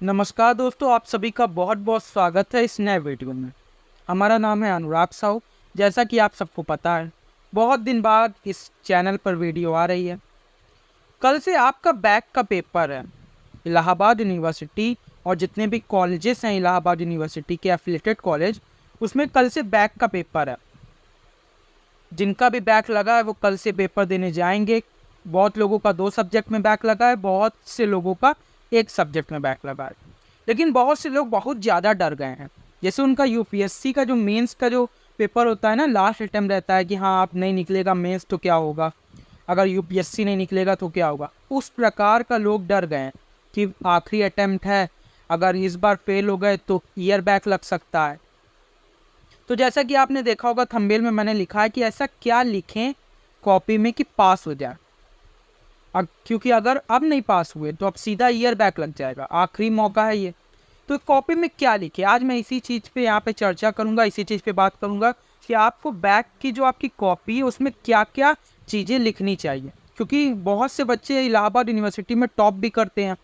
नमस्कार दोस्तों, आप सभी का बहुत बहुत स्वागत है इस नए वीडियो में। हमारा नाम है अनुराग साहू। जैसा कि आप सबको पता है, बहुत दिन बाद इस चैनल पर वीडियो आ रही है। कल से आपका बैक का पेपर है। इलाहाबाद यूनिवर्सिटी और जितने भी कॉलेजेस हैं इलाहाबाद यूनिवर्सिटी के एफिलिएटेड कॉलेज, उसमें कल से बैक का पेपर है। जिनका भी बैक लगा है वो कल से पेपर देने जाएंगे। बहुत लोगों का 2 सब्जेक्ट में बैक लगा है, बहुत से लोगों का 1 सब्जेक्ट में बैक लगा है। लेकिन बहुत से लोग बहुत ज़्यादा डर गए हैं। जैसे उनका यूपीएससी का जो मेंस का जो पेपर होता है ना, लास्ट अटेम्प्ट रहता है कि हाँ आप नहीं निकलेगा मेंस तो क्या होगा, अगर यूपीएससी नहीं निकलेगा तो क्या होगा। उस प्रकार का लोग डर गए हैं कि आखिरी अटेम्प्ट है, अगर इस बार फेल हो गए तो ईयर बैक लग सकता है। तो जैसा कि आपने देखा होगा थंबनेल में मैंने लिखा है कि ऐसा क्या लिखें कॉपी में कि पास हो जाए। क्योंकि अगर अब नहीं पास हुए तो अब सीधा ईयर बैक लग जाएगा, आखिरी मौका है ये। तो कॉपी में क्या लिखे, आज मैं इसी चीज़ पे यहाँ पे चर्चा करूँगा, इसी चीज़ पे बात करूँगा कि आपको बैक की जो आपकी कॉपी है उसमें क्या क्या चीज़ें लिखनी चाहिए। क्योंकि बहुत से बच्चे इलाहाबाद यूनिवर्सिटी में टॉप भी करते हैं,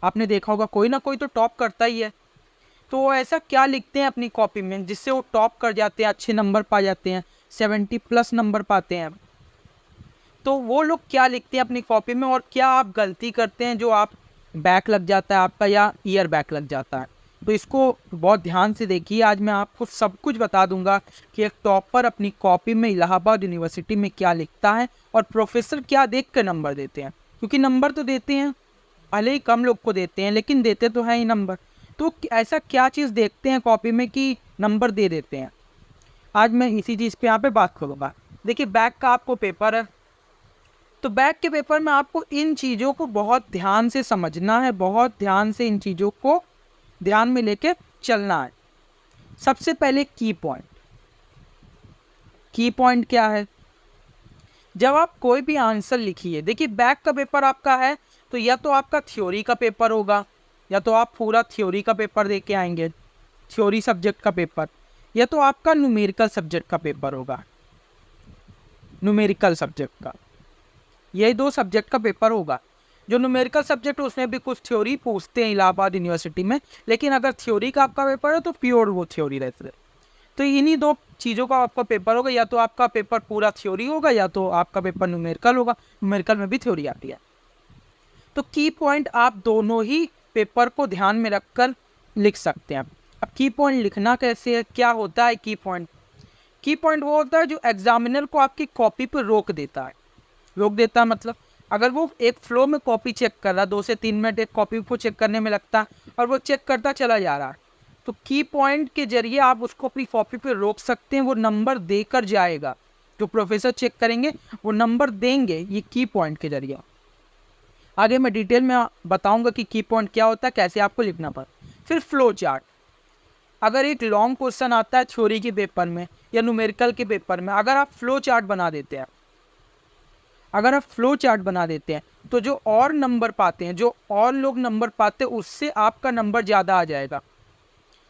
आपने देखा होगा कोई ना कोई तो टॉप करता ही है। तो ऐसा क्या लिखते हैं अपनी कॉपी में जिससे वो टॉप कर जाते हैं, अच्छे नंबर पा जाते हैं, 70+ नंबर पाते हैं। तो वो लोग क्या लिखते हैं अपनी कॉपी में और क्या आप गलती करते हैं जो आप बैक लग जाता है आपका या ईयर बैक लग जाता है। तो इसको बहुत ध्यान से देखिए, आज मैं आपको सब कुछ बता दूंगा कि एक टॉपर अपनी कॉपी में इलाहाबाद यूनिवर्सिटी में क्या लिखता है और प्रोफेसर क्या देख कर नंबर देते हैं। क्योंकि नंबर तो देते हैं, भले ही कम लोग को देते हैं लेकिन देते तो हैं ही नंबर। तो ऐसा क्या चीज़ देखते हैं कॉपी में कि नंबर दे देते हैं, आज मैं इसी चीज़ पे यहाँ पे बात करूँगा। देखिए बैक का आपको पेपर है, तो बैक के पेपर में आपको इन चीज़ों को बहुत ध्यान से समझना है, बहुत ध्यान से इन चीज़ों को ध्यान में लेके चलना है। सबसे पहले की पॉइंट। की पॉइंट क्या है, जब आप कोई भी आंसर लिखिए, देखिए बैक का पेपर आपका है तो या तो आपका थ्योरी का पेपर होगा, या तो आप पूरा थ्योरी का पेपर दे के आएंगे, थ्योरी सब्जेक्ट का पेपर, या तो आपका न्यूमेरिकल सब्जेक्ट का पेपर होगा, न्यूमेरिकल सब्जेक्ट का। यही 2 सब्जेक्ट का पेपर होगा। जो न्यूमेरिकल सब्जेक्ट उसमें भी कुछ थ्योरी पूछते हैं इलाहाबाद यूनिवर्सिटी में, लेकिन अगर थ्योरी का आपका पेपर है तो प्योर वो थ्योरी रहते हैं। तो इन्हीं 2 चीज़ों का आपका पेपर होगा, या तो आपका पेपर पूरा थ्योरी होगा या तो आपका पेपर न्यूमेरिकल होगा। न्यूमेरिकल में भी थ्योरी आती है। तो की पॉइंट आप दोनों ही पेपर को ध्यान में रखकर लिख सकते हैं। अब की पॉइंट लिखना कैसे है, क्या होता है की पॉइंट। की पॉइंट वो होता है जो एग्जामिनर को आपकी कॉपी पर रोक देता है। रोक देता है मतलब अगर वो एक फ्लो में कॉपी चेक कर रहा है, 2 से 3 मिनट एक कॉपी को चेक करने में लगता है और वो चेक करता चला जा रहा है, तो की पॉइंट के जरिए आप उसको अपनी कॉपी पे रोक सकते हैं। वो नंबर देकर जाएगा, जो प्रोफेसर चेक करेंगे वो नंबर देंगे ये की पॉइंट के जरिए। आगे मैं डिटेल में बताऊंगा कि की पॉइंट क्या होता है, कैसे आपको लिखना पड़ता। फिर फ्लो चार्ट। अगर एक लॉन्ग क्वेश्चन आता है थ्योरी के पेपर में या न्यूमेरिकल के पेपर में, अगर आप फ्लो चार्ट बना देते हैं, अगर आप फ्लो चार्ट बना देते हैं तो जो और नंबर पाते हैं, जो और लोग नंबर पाते हैं उससे आपका नंबर ज़्यादा आ जाएगा।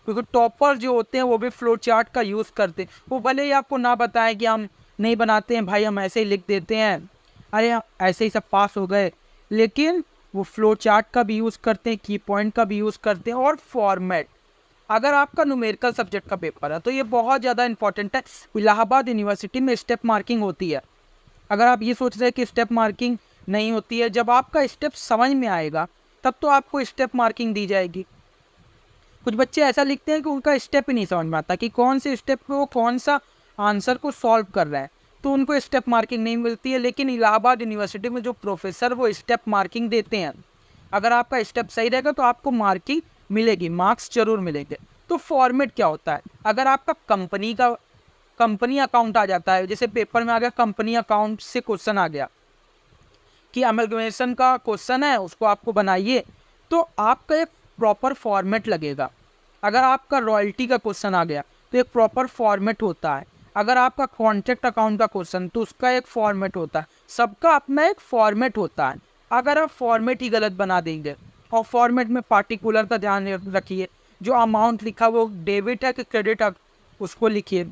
क्योंकि टॉपर जो होते हैं वो भी फ्लो चार्ट का यूज़ करते हैं। वो भले ही आपको ना बताएं कि हम नहीं बनाते हैं भाई, हम ऐसे ही लिख देते हैं, अरे ऐसे ही सब पास हो गए, लेकिन वो फ्लो चार्ट का भी यूज़ करते हैं, की पॉइंट का भी यूज़ करते हैं और फॉर्मेट। अगर आपका न्यूमेरिकल सब्जेक्ट का पेपर है तो ये बहुत ज़्यादा इंपॉर्टेंट है। इलाहाबाद यूनिवर्सिटी में स्टेप मार्किंग होती है। अगर आप ये सोच रहे हैं कि स्टेप मार्किंग नहीं होती है, जब आपका स्टेप समझ में आएगा तब तो आपको स्टेप मार्किंग दी जाएगी। कुछ बच्चे ऐसा लिखते हैं कि उनका स्टेप ही नहीं समझ में आता कि कौन से स्टेप पे वो कौन सा आंसर को सॉल्व कर रहा है, तो उनको स्टेप मार्किंग नहीं मिलती है। लेकिन इलाहाबाद यूनिवर्सिटी में जो प्रोफेसर वो स्टेप मार्किंग देते हैं, अगर आपका स्टेप सही रहेगा तो आपको मार्किंग मिलेगी, मार्क्स जरूर मिलेंगे। तो फॉर्मेट क्या होता है, अगर आपका कंपनी अकाउंट आ जाता है, जैसे पेपर में आ गया कंपनी अकाउंट से क्वेश्चन आ गया कि अमेलगमेशन का क्वेश्चन है उसको आपको बनाइए, तो आपका एक प्रॉपर फॉर्मेट लगेगा। अगर आपका रॉयल्टी का क्वेश्चन आ गया तो एक प्रॉपर फॉर्मेट होता है। अगर आपका कॉन्ट्रैक्ट अकाउंट का क्वेश्चन तो उसका एक फॉर्मेट होता है। सबका अपना एक फॉर्मेट होता है। अगर आप फॉर्मेट ही गलत बना देंगे, और फॉर्मेट में पार्टिकुलर का ध्यान रखिए, जो अमाउंट लिखा वो डेबिट है कि क्रेडिट उसको लिखिए।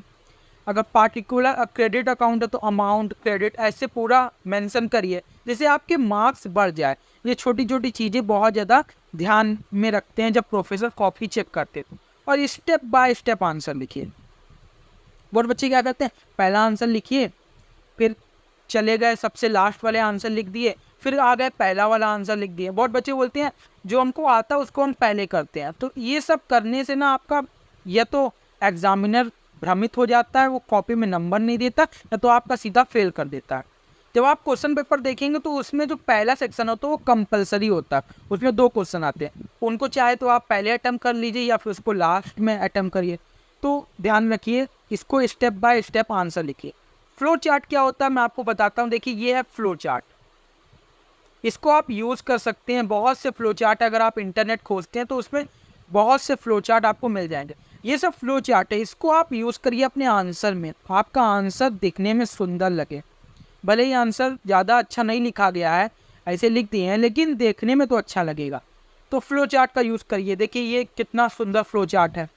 अगर पार्टिकुलर क्रेडिट अकाउंट है तो अमाउंट, क्रेडिट ऐसे पूरा मेंशन करिए जिससे आपके मार्क्स बढ़ जाए। ये छोटी छोटी चीज़ें बहुत ज़्यादा ध्यान में रखते हैं जब प्रोफेसर कॉपी चेक करते थे, और स्टेप बाय स्टेप आंसर लिखिए। बहुत बच्चे क्या करते हैं, पहला आंसर लिखिए, फिर चले गए सबसे लास्ट वाले आंसर लिख दिए, फिर आ गए पहला वाला आंसर लिख दिए। बहुत बच्चे बोलते हैं जो हमको आता है उसको हम पहले करते हैं। तो ये सब करने से ना आपका या तो एग्जामिनर भ्रमित हो जाता है, वो कॉपी में नंबर नहीं देता, या तो आपका सीधा फेल कर देता है। जब आप क्वेश्चन पेपर देखेंगे तो उसमें जो पहला सेक्शन होता है वो कंपलसरी होता है, उसमें 2 क्वेश्चन आते हैं, उनको चाहे तो आप पहले अटेम्प्ट कर लीजिए या फिर उसको लास्ट में अटेम्प्ट करिए। तो ध्यान रखिए, इसको स्टेप बाय स्टेप आंसर लिखिए। फ्लो चार्ट क्या होता है मैं आपको बताता हूँ। देखिए ये है फ्लो चार्ट, इसको आप यूज़ कर सकते हैं। बहुत से फ्लो चार्ट अगर आप इंटरनेट खोजते हैं तो उसमें बहुत से फ्लो चार्ट आपको मिल जाएंगे। ये सब फ्लो चार्ट है, इसको आप यूज़ करिए अपने आंसर में, आपका आंसर दिखने में सुंदर लगे। भले ही आंसर ज़्यादा अच्छा नहीं लिखा गया है, ऐसे लिख दिए हैं, लेकिन देखने में तो अच्छा लगेगा। तो फ्लो चार्ट का यूज़ करिए। देखिए ये कितना सुंदर फ्लो चार्ट है,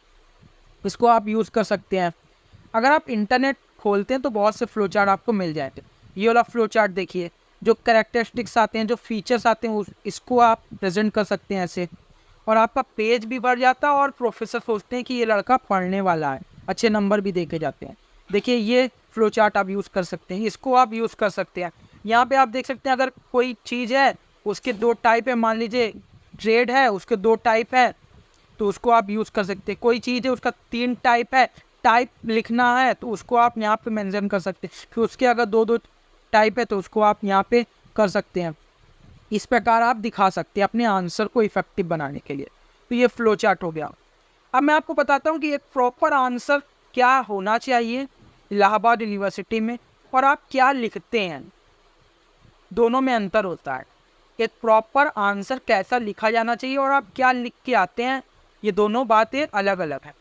इसको आप यूज़ कर सकते हैं। अगर आप इंटरनेट खोलते हैं तो बहुत से फ्लो चार्ट आपको मिल जाएंगे। ये वाला फ्लो चार्ट देखिए, जो कैरेक्टरिस्टिक्स आते हैं, जो फीचर्स आते हैं, इसको आप प्रेजेंट कर सकते हैं ऐसे, और आपका पेज भी बढ़ जाता है और प्रोफेसर सोचते हैं कि ये लड़का पढ़ने वाला है, अच्छे नंबर भी देखे जाते हैं। देखिए ये फ्लो चार्ट आप यूज़ कर सकते हैं, इसको आप यूज़ कर सकते हैं। यहाँ पे आप देख सकते हैं अगर कोई चीज़ है उसके 2 टाइप है, मान लीजिए ट्रेड है उसके 2 टाइप है, तो उसको आप यूज़ कर सकते हैं। कोई चीज़ है उसका 3 टाइप है, टाइप लिखना है तो उसको आप यहाँ पे मेंशन कर सकते हैं। फिर उसके अगर 2 टाइप है तो उसको आप यहाँ पे कर सकते हैं। इस प्रकार आप दिखा सकते हैं अपने आंसर को इफेक्टिव बनाने के लिए। तो ये फ्लो चार्ट हो गया। अब मैं आपको बताता हूँ कि एक प्रॉपर आंसर क्या होना चाहिए इलाहाबाद यूनिवर्सिटी में, और आप क्या लिखते हैं, दोनों में अंतर होता है। एक प्रॉपर आंसर कैसा लिखा जाना चाहिए और आप क्या लिख के आते हैं, ये दोनों बातें अलग अलग हैं।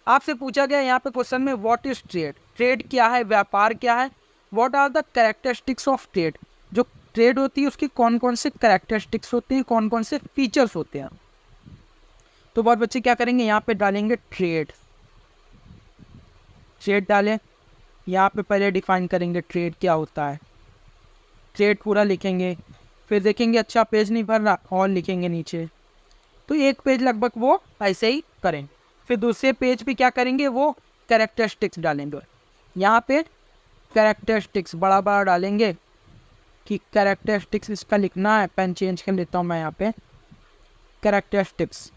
आपसे पूछा गया यहाँ पे क्वेश्चन में व्हाट इज ट्रेड, ट्रेड क्या है, व्यापार क्या है। What are the characteristics of trade, जो ट्रेड होती है उसकी कौन कौन से कैरेक्टरिस्टिक्स होते हैं, कौन कौन से फीचर्स होते हैं। तो बहुत बच्चे क्या करेंगे, यहाँ पे डालेंगे ट्रेड, ट्रेड डालें, यहाँ पे पहले डिफाइन करेंगे ट्रेड क्या होता है, ट्रेड पूरा लिखेंगे। फिर देखेंगे अच्छा पेज नहीं भर रहा, और लिखेंगे नीचे, तो एक पेज लगभग वो ऐसे ही करेंगे। फिर दूसरे पेज पे क्या करेंगे, वो कैरेक्टरिस्टिक्स डालेंगे। यहाँ पे कैरेक्टरिस्टिक्स बड़ा बड़ा डालेंगे कि कैरेक्टरिस्टिक्स इसका लिखना है। पेन चेंज कर लेता हूँ मैं, यहाँ पे कैरेक्टरिस्टिक्स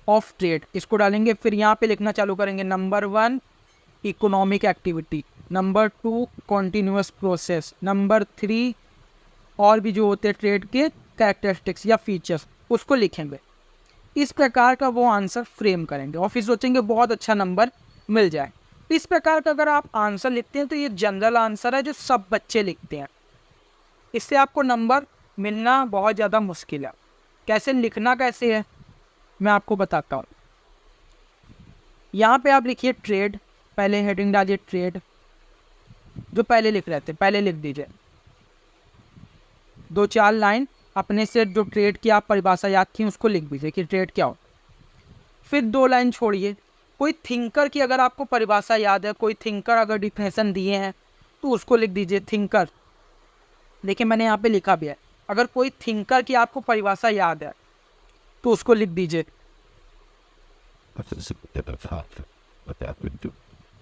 ऑफ ट्रेड इसको डालेंगे। फिर यहाँ पे लिखना चालू करेंगे, number 1 economic activity, number 2 continuous process, number 3 और भी जो होते हैं ट्रेड के कैरेक्टरिस्टिक्स या फीचर्स, उसको लिखेंगे। इस प्रकार का वो आंसर फ्रेम करेंगे और फिर सोचेंगे बहुत अच्छा नंबर मिल जाए। इस प्रकार का अगर आप आंसर लिखते हैं तो ये जनरल आंसर है जो सब बच्चे लिखते हैं, इससे आपको नंबर मिलना बहुत ज़्यादा मुश्किल है। कैसे लिखना कैसे है मैं आपको बताता हूँ। यहाँ पे आप लिखिए ट्रेड, पहले हेडिंग डालिए ट्रेड, जो पहले लिख रहे थे पहले लिख दीजिए 2-4 लाइन अपने से, जो ट्रेड की आप परिभाषा याद थी उसको लिख दीजिए कि ट्रेड क्या हो। फिर 2 लाइन छोड़िए, कोई थिंकर की अगर आपको परिभाषा याद है, कोई थिंकर अगर डिफिनेशन दिए हैं तो उसको लिख दीजिए थिंकर। देखिए मैंने यहाँ पे लिखा भी है, अगर कोई थिंकर की आपको परिभाषा याद है तो उसको लिख दीजिए।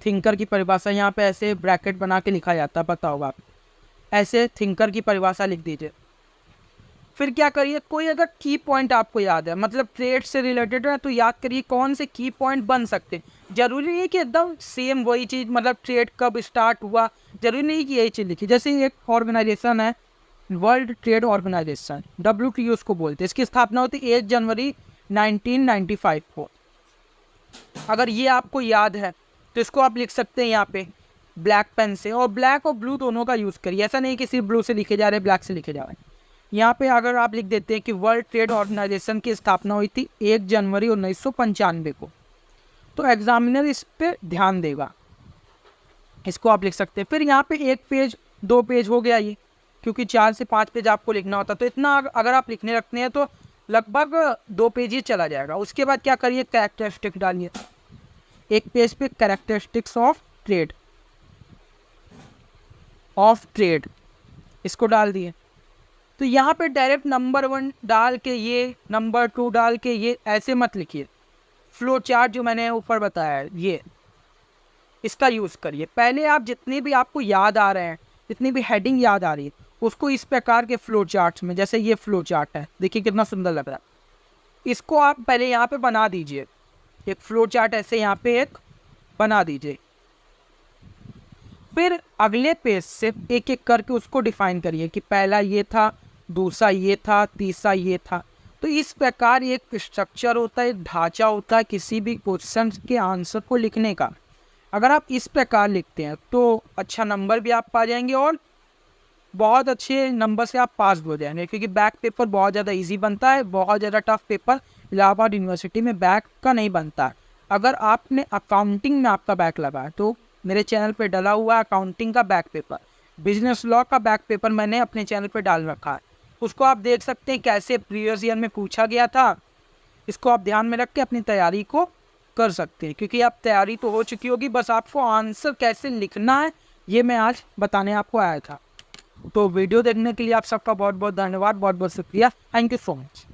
थिंकर की परिभाषा यहाँ पे ऐसे ब्रैकेट बना के लिखा जाता है, पता होगा आप, ऐसे थिंकर की परिभाषा लिख दीजिए। फिर क्या करिए, कोई अगर की पॉइंट आपको याद है, मतलब ट्रेड से रिलेटेड है, तो याद करिए कौन से की पॉइंट बन सकते हैं। जरूरी नहीं है कि एकदम सेम वही चीज़, मतलब ट्रेड कब स्टार्ट हुआ, जरूरी नहीं कि यही चीज़ लिखी। जैसे एक ऑर्गेनाइजेशन है वर्ल्ड ट्रेड ऑर्गेनाइजेशन, WTO उसको बोलते हैं, इसकी स्थापना होती है 1 जनवरी 1995 को। अगर ये आपको याद है तो इसको आप लिख सकते हैं यहाँ पे ब्लैक पेन से, और ब्लैक और ब्लू दोनों का यूज़ करिए, ऐसा नहीं कि सिर्फ ब्लू से लिखे जा रहे हैं ब्लैक से लिखे जा रहे हैं। यहाँ पे अगर आप लिख देते हैं कि वर्ल्ड ट्रेड ऑर्गेनाइजेशन की स्थापना हुई थी 1 जनवरी 1995 को, तो एग्जामिनर इस पे ध्यान देगा, इसको आप लिख सकते हैं। फिर यहाँ पे 1 पेज 2 पेज हो गया ये, क्योंकि 4 से 5 पेज आपको लिखना होता, तो इतना अगर आप लिखने रखते हैं तो लगभग 2 पेज ही चला जाएगा। उसके बाद क्या करिए, कैरेक्टरिस्टिक डालिए, 1 पेज पे कैरेक्टरिस्टिक्स ऑफ ट्रेड इसको डाल दिए। तो यहाँ पे डायरेक्ट नंबर 1 डाल के ये, नंबर 2 डाल के ये ऐसे मत लिखिए। फ्लो चार्ट जो मैंने ऊपर बताया है ये, इसका यूज़ करिए। पहले आप जितने भी आपको याद आ रहे हैं, जितनी भी हेडिंग याद आ रही है, उसको इस प्रकार के फ्लो चार्ट्स में, जैसे ये फ्लो चार्ट है, देखिए कितना सुंदर लग रहा है, इसको आप पहले यहाँ पे बना दीजिए। एक फ्लो चार्ट ऐसे यहाँ पे एक बना दीजिए। फिर अगले पेज से एक एक करके उसको डिफाइन करिए कि पहला ये था, दूसरा ये था, तीसरा ये था। तो इस प्रकार एक स्ट्रक्चर होता है, एक ढांचा होता है किसी भी क्वेश्चन के आंसर को लिखने का। अगर आप इस प्रकार लिखते हैं तो अच्छा नंबर भी आप पा जाएंगे और बहुत अच्छे नंबर से आप पास हो जाएंगे, क्योंकि बैक पेपर बहुत ज़्यादा इजी बनता है। बहुत ज़्यादा टफ पेपर इलाहाबाद यूनिवर्सिटी में बैक का नहीं बनता है। अगर आपने अकाउंटिंग में आपका बैक लगा है तो मेरे चैनल पे डला हुआ है अकाउंटिंग का बैक पेपर, बिजनेस लॉ का बैक पेपर मैंने अपने चैनल पे डाल रखा है। उसको आप देख सकते हैं कैसे प्रीवियस ईयर में पूछा गया था। इसको आप ध्यान में रख के अपनी तैयारी को कर सकते हैं, क्योंकि आप तैयारी तो हो चुकी होगी, बस आपको आंसर कैसे लिखना है ये मैं आज बताने आपको आया था। तो वीडियो देखने के लिए आप सबका बहुत बहुत धन्यवाद, बहुत बहुत शुक्रिया। Thank you so much.